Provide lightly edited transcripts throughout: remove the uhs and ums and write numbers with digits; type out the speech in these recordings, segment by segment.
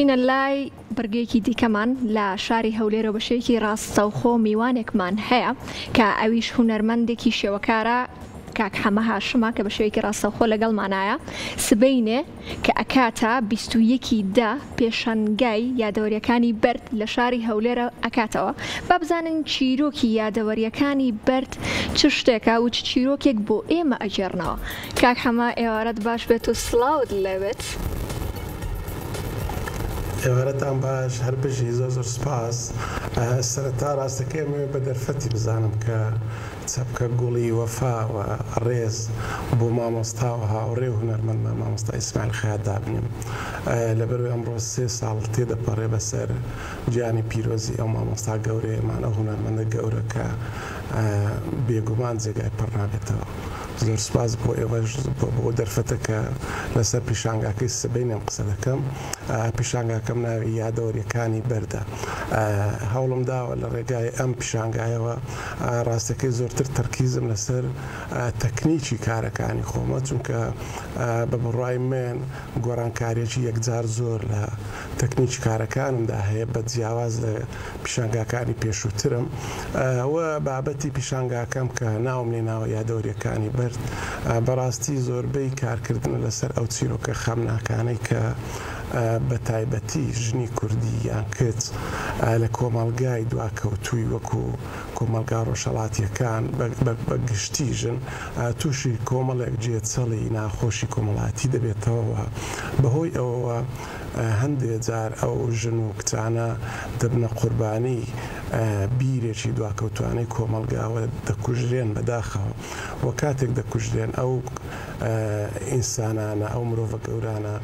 چینە لای بەرگەیەکی دیکەمان لە شاری هەولێرە بە شێوەیەکی ڕاستەوخۆ میوانێکمان هەیە کە ئەویش هونەرمەندێکی شێوەکارە کاک حەمە هاشمە کە بە شێوەیەکی ڕاستەوخۆ لەگەڵمانایە سبەینێ کە ئەکاتە 21 پێشەنگای یادەوەریەکانی بەرد لە شاری هەولێرە ئەکاتەوە. با بزانن چیرۆکی یادەوەریەکانی بەرد چ شتێکە و چ چیرۆکێک بۆ ئێمە ئەجێڕنەوە. کاک حەمە ئێوارەت باش بێت و سڵاوت لەوێت. ئێوارەتان باش، هەر بژی زۆر سپاس. سەرەتا ڕاستەکەی بە دەرفەتی بزانم کە چەپکە گوڵی وەفا و ڕێز بۆ مامۆستا و هاوڕێ و هونەرمەندمان مامۆستا ئیسماعیل خەیات دابنیم. لەبەرەوەی ئەمڕۆ 3 ساڵ تێدەپەڕێ بەسەر گیانی پیرۆزی ئەو مامۆستا گەورەیەمان، ئەو هونەرمەندە گەورە کە بێگومان جێگای پڕ نابێتەوە. زۆر سپاس بۆ ئێوەش بۆ دەرفەتە کە لەسەر پیشانگاکەی سبەینێم قسە دەکەم. پیشانگاکەم ناوی یادەوەریەکانی بەردە. هەوڵم داوە لە ڕێگای ئەم پیشانگایەوە ڕاستەکەی زۆرتر تەرکیزم لەسەر تەکنیکی کارەکانی خۆمە، چونکە بە بڕای من گۆڕانکاریەکی یەکجار زۆر لە تەکنیکی کارەکانمدا هەیە بە جیاواز لە پیشانگاکانی پێشووترم. ئەوە بابەتی پیشانگاکەم کە ناوم لێ ناوە یادەوەریەکانی بەرد بەڕاستی زۆربەی کارکردن لەسەر ئەو چیرۆکە خەمناکانەی کە بە تایبەتی ژنی کوردی یان کچ لە کۆمەڵگای دواکەوتووی وەکو کۆمەلگا ڕۆژهەڵاتیەکان بە گشتی ژن تووشی کۆمەڵێک جێچەڵی ناخۆشی کۆمەڵاتی دەبێتەوە. بەهۆی ئەوەوە هەندێک جار ئەو ژن و کچانە دەبنە قوربانی بیرێکی دواکەوتوانەی کۆمەلگاوە دەکوژرێن بەداخەوە. وە کاتێک دەکوژرێن ئەو ئینسانانە، ئەو مرۆڤە گەورانە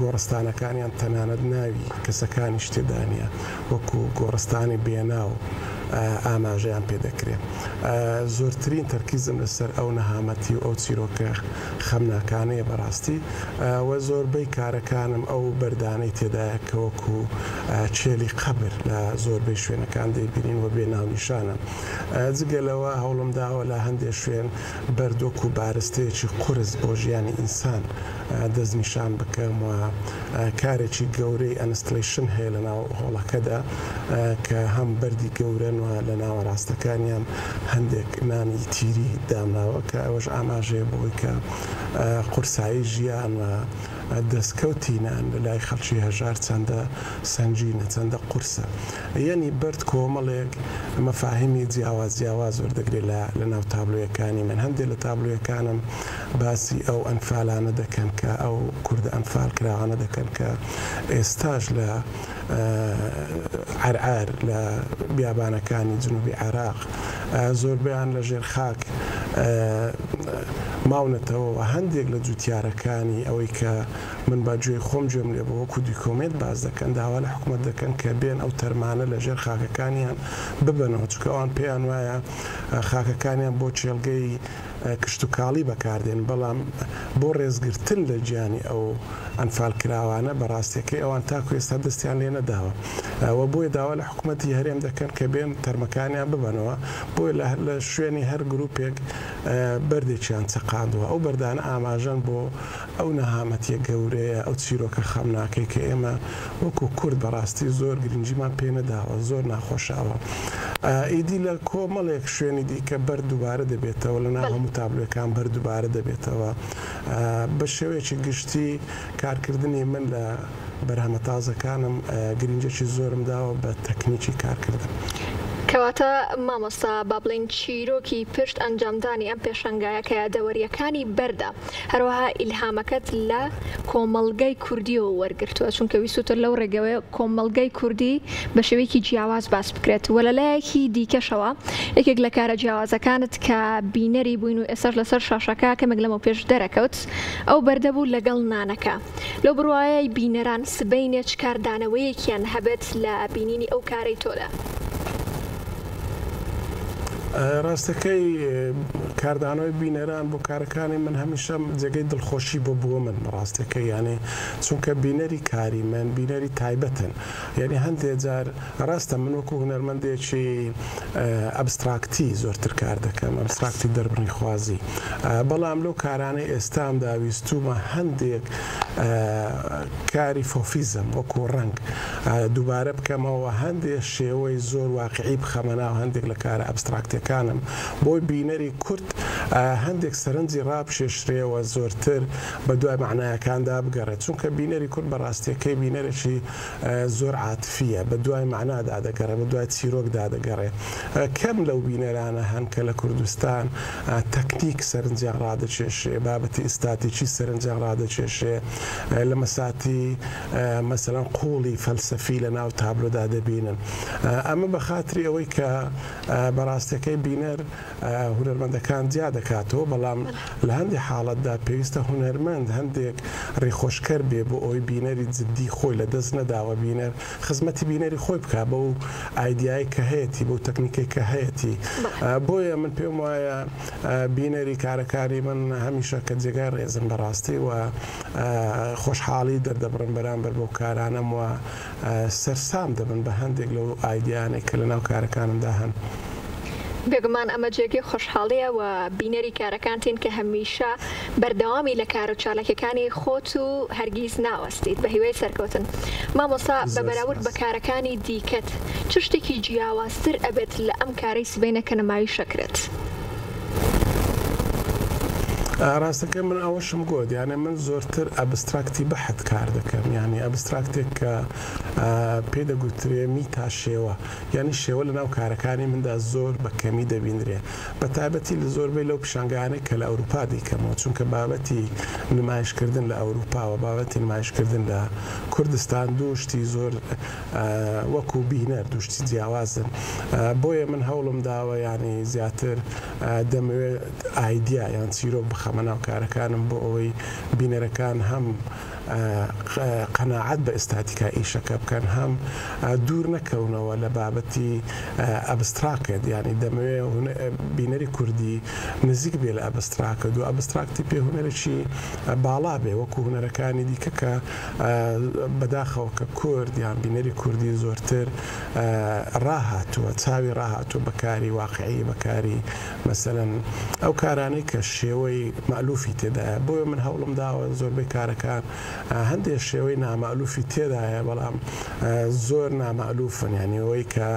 گۆڕستانەکانیان تەنانەت ناوی کەسەکانی شتێدانە وەکو گۆڕستانی بێناو ئاماژەیان پێدەکرێت. زۆرترین تەرکیزم لەسەر ئەو نەهامەتی و ئەو چیرۆکە خەمناکانەیە بەڕاستی وە زۆربەی کارەکانم ئەو بەردانەی تێدایە کە وەکو چێلی قەبر لە زۆربەی شوێنەکان دەیبینین و بێ ناونیشانە. جگەلەوە هەوڵم داوە لە هەندێک شوێن بەردۆک و بارستەیەکی قورس بۆ ژیانی ئینسان دەستنیشان بکەم و کارێکی گەورەی ئەنستلیشن هەیە لە ناو هۆڵەکەدا کە هەم بەردی گەورن و لە ناوە ڕاستەکانیان هەندێک نانی تیری دامناوە کە ئەوەش ئاماژەیە بۆی کە قورسایی ژیان و دەستکەوتینان لە لای خەڵکی هەژار چەندە سەنجینە، چەندە قورسە. یعنی بەرد کۆمەڵێک مەفاهیمی جیاواز وەردەگرێت لە ناو تابلۆیەکانی من. هەندێک لە تابلۆیەکانم باسی ئەو ئەنفالانە دەکەن کە ئەو کوردە ئەنفال کراوانە دەکەن کە ئێستاش لە عەرعار لە بیابانەکانی جنوبی عێراق زۆربیان لە ژێر خاک ماونەتەوە. هەندێک لە جوتیارەکانی ئەوەی کە من باگوێی خۆم گوێم لێ بە وەکو دیکۆمێت باز دەکەن، داوا لە حکوومەت دەکەن کە بێن ئەو تەرمانە لە ژێر خاکەکانیان ببنەوە، چونکە ئەوان پێیان وایە خاکەکانیان بۆ چێلگەی کشت و کاڵی بەکاردێن، بەڵام بۆ ڕێزگرتن لە گیانی ئەو ئەنفال کراوانە بەڕاستیەکەی ئەوان تاکو ئێستا دەستیان لێ نەداوە. وە بۆی داوا لە حکوومەتی هەرێم دەکەن کە بێن تەرمەکانیان ببنەوە، بۆی لە شوێنی هەر گروپێک بەردێکیان چەقاندووە. ئەو بەردانە ئاماژەن بۆ ئەو نەهامەتیە گەورەیە، ئەو چیرۆکە خەمناکەی کە ئێمە وەکو کورد بەڕاستی زۆر گرنگیمان پێ نەداوە، زۆر ناخۆشاوە. ئیدی لە کۆمەڵێک شوێنی دیکە بەرد دووبارە دەبێتەوە، لە ناو هەموو تابلۆکان بەرد دووبارە دەبێتەوە. بە شێوەیەکی گشتی کارکردنی من لە بەرهەمە تازەکانم گرنگێکی زۆرم داوە بە تەکنیکی کارکردن. کەواتە مامۆستا با بڵین چیرۆکی پشت ئەنجامدانی ئەم پێشەنگایە کە یادەوەریەکانی بەردە هەروەها ئیلهامەکەت لە کۆمەڵگەی کوردیەوە وەرگرتووە، چونکە ویسوتر لەو ڕێگەوەی کۆمەڵگەی کوردی بە شێوەیەکی جیاواز باس بکرێت. وە لەلایەکی دیکەشەوە یەکێک لە کارە جیاوازەکانت کە بینەری بووین و ئێستاش لەسەر شاشەکە کەمێک لەمەوە پێش دەرەکەوت ئەو بەردە بوو لەگەڵ نانەکە. لەو بڕواایەی بینەران سبەینێ چ کاردانەوەیەکیان هەبێت لە بینینی ئەو کارەی تۆدا؟ ڕاستەکەی کاردانەوەی بینەران بۆ کارەکانی من هەمیشە جێگەی دڵخۆشی بۆ من ڕاستەکە یعنی چونکە بینەری کاری من بینەری تایبەتن یعنی هەندێک جار ڕاستە من وەکو هونەرمەندێکی ئەبستراکتی زۆرتر کار دەکەم ئەبستراکتی دەربڕی خوازی بەڵام لەو کارانەی ئێستام داویستومە هەندێک کاری فۆفیزم وەکو ڕنگ دووبارە بکەمەوە هەندێک شێوەی زۆر واقعی بخەمەناو هەندێک لە کارە ئەبستراکتەکانم بۆی بینەری کورد هەندێک سەرنجی ڕابشێشرێەوە زۆرتر بە دوای معنایەکاندا بگەڕێت چونکە بینەری کورد بەڕاستیەکەی بینەرێکی زۆر عاتفیە بە دوای معنادا دەگەڕێت بە دوای چیرۆکدا دەگەڕێت کەم لەو بینەرانە هەن کە لە کوردستان تەکنیک سەرنجیان ڕادەچێشێ بابەتی ئستاتیکی سەرنجیان ڕادەچێشێ لە مەساتی مەسەڵەن قوڵی فەلسەفی لە ناو تابلۆدا دەبینن ئەمە بە خاتری ئەوەی کە بەڕاستەکەی بینەر هونەرمەندەکان جیا دەکاتەوە بەڵام لە هەندێک حاڵەتدا پێویستە هونەرمەند هەندێک ڕێخۆشکەر بێ بۆ ئەوی بینەری جددی خۆی لە دەست نەداوە بینەر خزمەتی بینەری خۆی بکە بە و ئایدیایی کە هەیەی بۆ تەکنیکی کە هەیەی بۆیە من پێم وایە بینەری کارەکانی من هەمیشە کە جێگای ڕێزن بەڕاستی و خۆشحاڵی دەردەبڕن بەرامبەر بۆ کارانم و سەرسام دەبن بە هەندێک لەو ئایدیانێک کە لە ناو کارەکانمدا هەن. بێگومان ئەمە جێگەی خۆشحاڵیە و بینەری کارەکانتین کە هەمیشە بەردەوامی لە کار و چالاکیەکانی خۆت و هەرگیز ناوەستیت بە هیوای سەرکەوتن. مامۆستا بە بەراورد بە کارەکانی دیکەت چ شتێکی جیاوازتر ئەبێت لە ئەم کارەی سبەینە کە نەمایی شەکرێت؟ ڕاستەکە من ئەوەشم گۆت یانێ من زۆرتر ئەبستراکتی بەحت کار دەکەم ینی ئەبستراکتێک کە پێ دەگوترێ میتا شێوە یعنی شێوە لە ناو کارەکانی مندا زۆر بە کەمی دەبینرێ بە تایبەتی لە زۆربەی لەو پیشانگانەی کە لە ئەوروپا دیکەمەوە چونکە بابەتی نمایشکردن لە ئەوروپاوە بابەتی نمایشکردن لە کوردستان دووشتی زۆر وەکو بینەر دووشتی جیاوازن بۆیە من هەوڵم داوە ینی زیاتر دەمەوێت ئایدیا یان چیرۆک بخەمە ناو کارەکانم بۆ ئەوەی بینەرەکان هەم قەناعەت بە ئێستاتیکا ئیشەکە بکەن هەم دوور نەکەونەوە لە بابەتی ئەبستراکت ینی دەمەوێت بینەری کوردی نزیک بێ لە ئەبستراکت و ئەبستراکتی پێ هونەرێکی باڵا بێ وەکو هونەرەکانی دیکە کە بەداخەوە کە کورد یان بینەری کوردی زۆرتر ڕاهاتووە چاوی ڕاهاتووە بەکاری واقعی بەکاری مەسەلەن ئەو کارانەی کە شێوەی مەئلوفی تێدایە بۆیە من هەوڵم داوە زۆربەی کارەکان هەندێک شێوەی نامەئلوفی تێدایە بەڵام زۆر نامەئلوفن ینی ئەوەی کە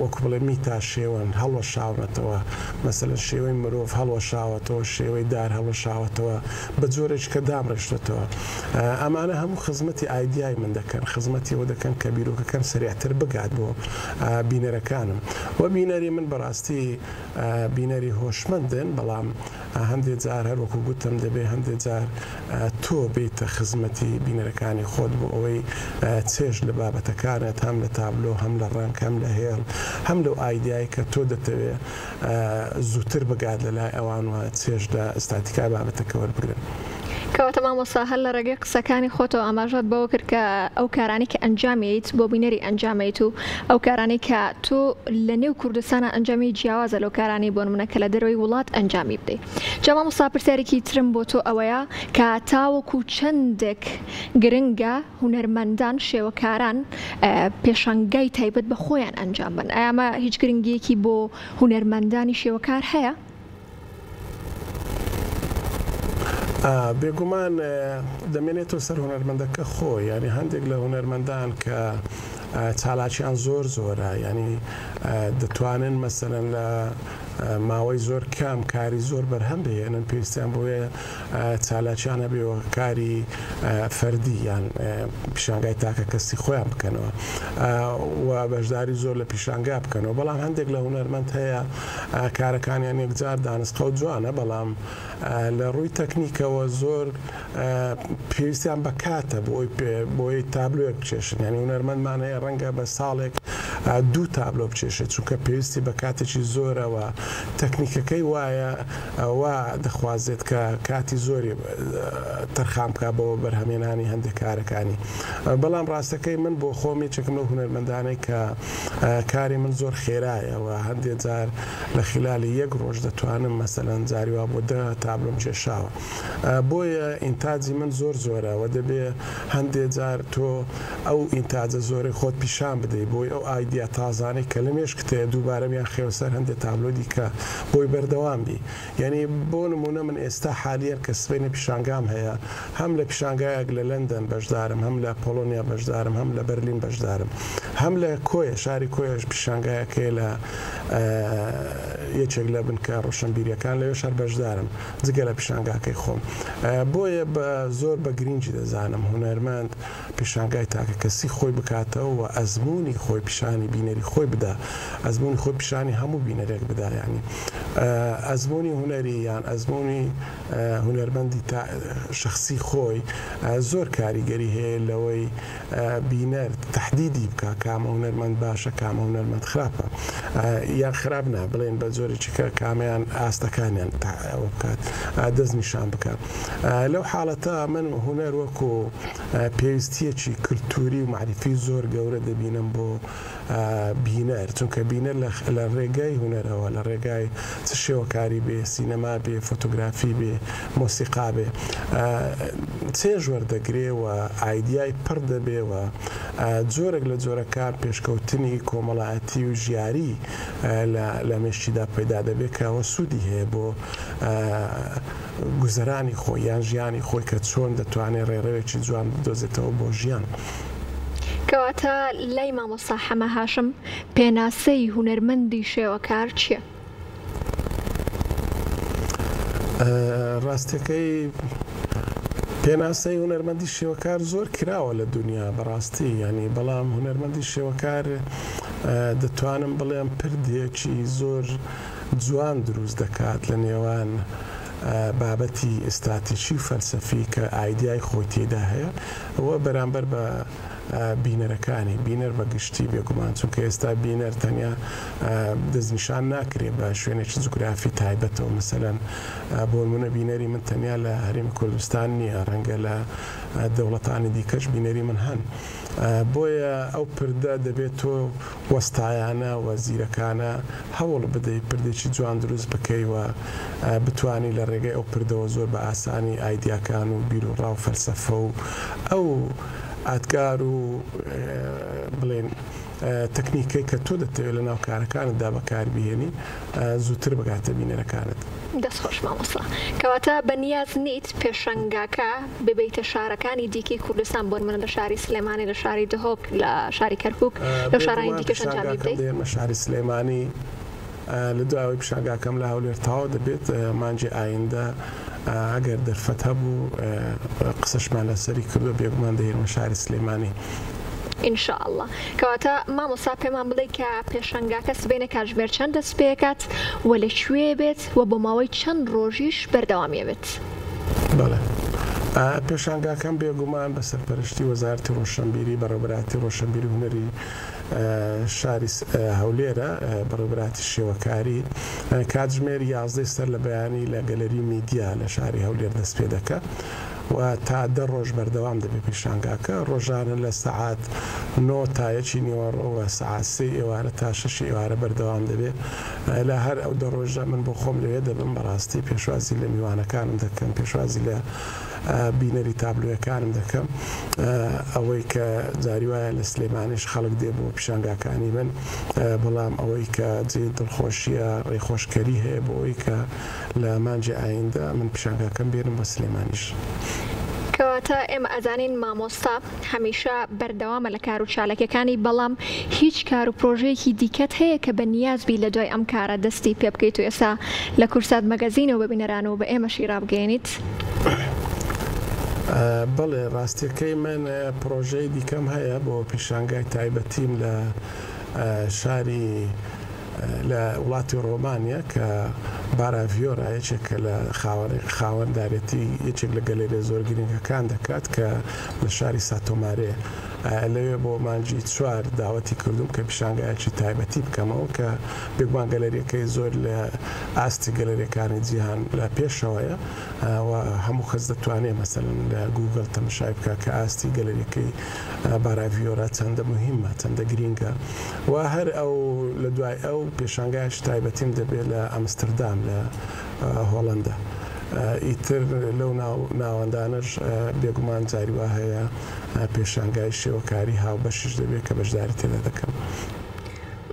وەکو بڵێ میتا شێوەن هەڵوەشاونەتەوە مەسەلەن شێوەی مرۆڤ هەڵوەشاوەتەوە شێوەی دار هەڵوەشاوەتەوە بە جۆرێکی کە دامڕێشتێتەوە ئەمانە هەموو خزمەتی ئایدیای من دەکەن خزمەتی ئەوە دەکەن کە بیرۆکەکەم سریعتر بگات بۆ بینەرەکانم و بینەری من بەڕاستی بینەری هۆشمەندن بەڵام هەندێک جار هەر وەکو گوتم دەبێ هەندێک جار تۆ بیتە خزمەتی بینەرەکانی خۆت بۆ ئەوەی چێژ لە بابەتەکانت هەم لە تابلۆ هەم لە ڕنگ هەم لە هێڵ هەم لەو ئایدیایی کە تۆ دەتەوێت زووتر بگات لە لای ئەوان و چێژ لە ئستاتیکای بابەتەکە وەربگرن. کەواتە مامۆستا هەر لە ڕێگەی قسەکانی خۆتەوە ئاماژەت بەوە کرد کە ئەو کارانی کە ئەنجامیت بۆ بینەری ئەنجامێت و ئەو کارانی کە تۆ لە نێو کوردستانە ئەنجامی جیاوازە لەو کارانی بۆ نمونە کە لە دەرەوەی وڵات ئەنجامی بدەیت. جا مامۆستا پرسیارێکی ترم بۆ تۆ ئەوەیە کە تاوەکو چەندێک گرنگە هونەرمەندان شێوەکاران پێشانگای تایبەت بە خۆیان ئەنجام بن ئەمە هیچ گرنگیەکی بۆ هونەرمەندانی شێوەکار هەیە؟ بێگومان دەمێنێتەوە سەر هونەرمەندەکە خۆی ینی هەندێک لە هونەرمەندان کە چالاکیان زۆر زۆرە ینی دەتوانن مەسەلەن لە ماوەی زۆر کام کاری زۆر بەرهەم بهێنن پێویستیان بۆیە چالاکیان هەبێەوە کاری فەردی یان پیشانگای تاکە کەسی خۆیان بکەنەوە و بەشداری زۆر لە پیشانگا بکەنەوە بەڵام هەندێک لە هونەرمەند هەیە کارەکانیان یەکجار دانسقە و جوانە بەڵام لە ڕووی تەکنیکەوە زۆر پێویستیان بە کاتە بۆی تابلۆیەک بچێشن ینی هونەرمەندمان هەیە ڕەنگە بە ساڵێک دوو تابلۆ بچێشێت چونکە پێویستی بە کاتێکی زۆرەوە تەکنیکەکەی وایە وا دەخوازێت کە کاتی زۆری تەرخام بکات بەوە بەرهەمێنانی هەندێک کارەکانی بەڵام ڕاستەکەی من بۆ خۆمی چێکم لەو هونەرمەندانەی کە کاری من زۆر خێرایەوە هەندێک جار لە خلالی یەک ڕۆژ دەتوانم مەسەلەن جاری وا بۆ 10 تابلۆم کێشاوە بۆیە ئینتاجی من زۆر زۆرەوە دەبێ هەندێک جار تۆ ئەو ئینتاجە زۆری خۆت پیشان بدەیت بۆی ئەو ئایدیا تازانەی کە لە مێش کتێ دووبارەمیان خێوەسەر هەندێک تابلۆ دیکە بۆی بەردەوام بی یعنی بۆ نمونە من ئێستا حالیەر کە سبەینە پیشانگام هەیە هەم لە پیشانگایەک لە لەندەن بەشدارم هەم لە پۆلۆنیا بەشدارم هەم لە بەرلین بەشدارم هەم لە کۆیە شاری کۆیەش پیشانگایەکەی لە یەکێک لە بنکە ڕۆشنبیریەکان لەوێ شار بەشدارم جگە لە پیشانگاکەی خۆم بۆیە بە زۆر بە گرنگی دەزانم هونەرمەند پیشانگای تاکە کەسی خۆی بکاتەوە و ئەزمموی خۆی پیشانی بینەری خۆی بدا ئەزمموی خۆی پیشانی هەموو بینەرێک بدا ینی ئەزمموی هوەری یان ئەزمموی هونەرمەندی شخصی خۆی زۆر کاریگەری هەیە لەوەی بینەر تهدیدی بکە کامە هونەرمەند باشە کامە هونەرمەند خراپە یان خراپ نا بڵێن بە زۆرێکی کە کامیان ئاستەکانیان بکات دەست نیشان بکات لەو حاڵەتە من هونەر وەکو پێویستیەکی کللتوری و معریفی زۆر گەورە دەبینم بۆ بینەر چونکە بینەر لە ڕێگای هونەرەوە لە ڕێگای چ شێوەکاری بێ سینەما بێ فۆتۆگرافی بێ مۆسیقا بێ چێژ وەردەگرێ و ئایدیای پڕ دەبێەوە جۆرێک لە جۆرەکان پێشکەوتنی کۆمەڵایەتی و ژیاری لە مێشتیدا پەیدا دەبێت کەەوە سوودی هەیە بۆ گوزەرانی خۆی یان ژیانی خۆی کە چۆن دەتوانێت ڕێڕەوێکی جوان بدۆزێتەوە بۆ ژیان. کەواتە لای مامۆستا حەمە هاشم پێناسەی هونەرمەندی شێوەکار چییە؟ ڕاستەکەی پێناسەی هونەرمەندی شێوەکار زۆر کراوە لە دنیا بەڕاستی ینی بەڵام هونەرمەندی شێوەکار دەتوانم بڵێم پردێکی زۆر جوان دروست دەکات لە نێوان بابەتی ئستاتیکی و فەلسەفی کە ئایدیای خۆی تێدا هەیە ئەوە بەرامبەر بە بینەرەکانی بینەر بە گشتی بێگومان چونکە ئێستا بینەر تەنیا دەستنیشان ناکرێت بە شوێنێکی جوگرافی تایبەتەوە مەسەلەن بۆ نمونە بینەری من تەنیا لە هەرێمی کوردستان نییە ڕەنگە لە دەوڵەتانی دیکەش بینەری من هەن بۆیە ئەو پردە دەبێت تۆ وەستایانە وەزیرەکانە هەوڵ بدەیت پردێکی جوان دروست بکەیوە بتوانی لە ڕێگەی ئەو پردەوە زۆر بە ئاسانی ئایدیاکان و بیرروڕا و فەلسەفە و ئەو ئاتگار و بڵێن تەکنیکەی کە تۆ دەتەوێت لە ناو کارەکانتدا بەکاربیێنی زووتر بگاتە بینەرەکانت. دەستخۆش مامۆستا کەواتە بەنیاز نیت پێشەنگاکە ببیتە شارەکانی دیکەی کوردستان بۆ منە لە شاری سلێمانی لە شاری دهۆک لە شاری کەرکووک لە شارانی دیکەش ئەنجامی بدەیت؟ شاری سلێمانی لە دوای پیشانگاکەم لە هەولێر تاوە دەبێت مانجی ئایندە ئەگەر دەرفەت هەبوو قسەشمان لەسەری کردو بێگومان دەهێنمە شاری سلێمانی. ئینشاءالله کەواتە مامۆستا پێمان بڵێ کە پێشەنگاکە سبەینە کاتژمێر چەند دەست پێکات و لەکوێ بێت و بۆ ماوەی چەند ڕۆژیش بەردەوامیە بێت؟ بەڵێ پێشانگاکەم بێگومان بە سەرپەرشتی وەزارەتی ڕۆشنبیری بەڕێوەبەراتی ڕۆشنبیری هونەری شاری هەولێرە بەڕێوەبەراتی شێوەکاری کاتژمێر 11 سەر لە بەیانی لە گەلەری میدیا لە شاری هەولێر دەست پێ دەکات و تا 10 ڕۆژ بەردەوام دەبێت پیشانگاکە ڕۆژانە لە سەعات 9 تا 1 نیوەڕۆ سەعات 3 ئێوارە تا 6 ئێوارە بەردەوام دەبێت لە هەر ئەو 10 ڕۆژە من بۆ خۆم لەوێ دەبم بەڕاستی پێشوازی لە میوانەکانم دەکەم پێشوازی لە بینەری تابلوەکانم دەکەم ئەوەی کە جاری وایە لە سلێمانیش خەڵک دێ بۆ پیشانگاکانی من بەڵام ئەوەی کە جێ دڵخۆشیە ڕێخۆشکەری هەیە بۆ ئەوەی کە لە مانجی ئایندە من پیشانگاکەم بێنم بە سلێمانیش. کەواتە ئێمە ئەزانین مامۆستا هەمیشە بەردەوامە لە کار و چالاکیەکانی بەڵام هیچ کار و پرۆژەیەکی دیکەت هەیە کە بە نیازبی لە دوای ئەم کارە دەستی پێ بکەیت و ئێستا لە کورسات مەگەزینەوە ببینەرانەوە بە ئێمەشی ڕابگەێنیت؟ بەڵێ ڕاستیەکەی من پرۆژەی دیکەم هەیە بۆ پیشانگای تایبەتیم لە شاری لە وڵاتی ڕۆمانیا کە باراڤیۆرا یەکێکە لە خاوەنددارەتی یەکێک لە گەلێرە زۆر گرنگەکان دەکات کە لە شاری ساتۆمارێ لەوێ بۆ مانجی چوار داوەتی کردوم کە پیشانگایەکی تایبەتی بکەمەوە کە بێگومان گەلەریەکەی زۆر لە ئاستی گەلەریەکانی جیهان لە پێشەوەیە و هەموو کەس دەتوانێت مەسەلەن لە گوگل تەماشای بکە کە ئاستی گەلەریەکەی باراڤیۆرە چەندە مهمە چەندە گرینگە و هەر ئەو لە دوای ئەو پێشانگایەکی تایبەتیم دەبێت لە ئەمستردام لە هۆڵەندا. ئیتر لەو ناوەندانش بێگومان جاری وا هەیە پێشانگای شێوەکاری هاوبەشش دەبێت کە بەشداری تێدا دەکەم.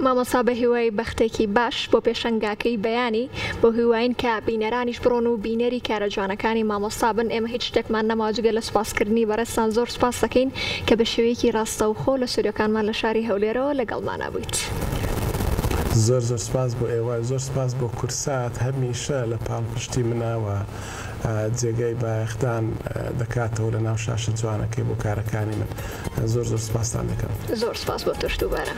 مامۆستا بە هیوای بەختێکی باش بۆ پێشەنگاکەی بەیانی بۆ هیواین کە بینەرانیش بڕۆن و بینەری کارە جوانەکانی مامۆستا بن. ئێمە هیچ شتێکمان نەماوەجگە لە سوپاسکردنی بەڕێستان زۆر سوپاس دەکەین کە بە شێوەیەکی ڕاستەوخۆ لە سوودەکانمان لە شاری هەولێرەوە لەگەڵمانە بوویت. زۆر سپاس بۆ ئێوە، زۆر سپاس بۆ کورسات هەمیشە لە پاڵپشتی منەوە جێگەی بایەختان دەکاتەوە لە ناو شاشە جوانەکەی بۆ کارەکانی من. زۆر سپاسان دەکەم. زۆر سپاس بۆ تۆش دووبارە.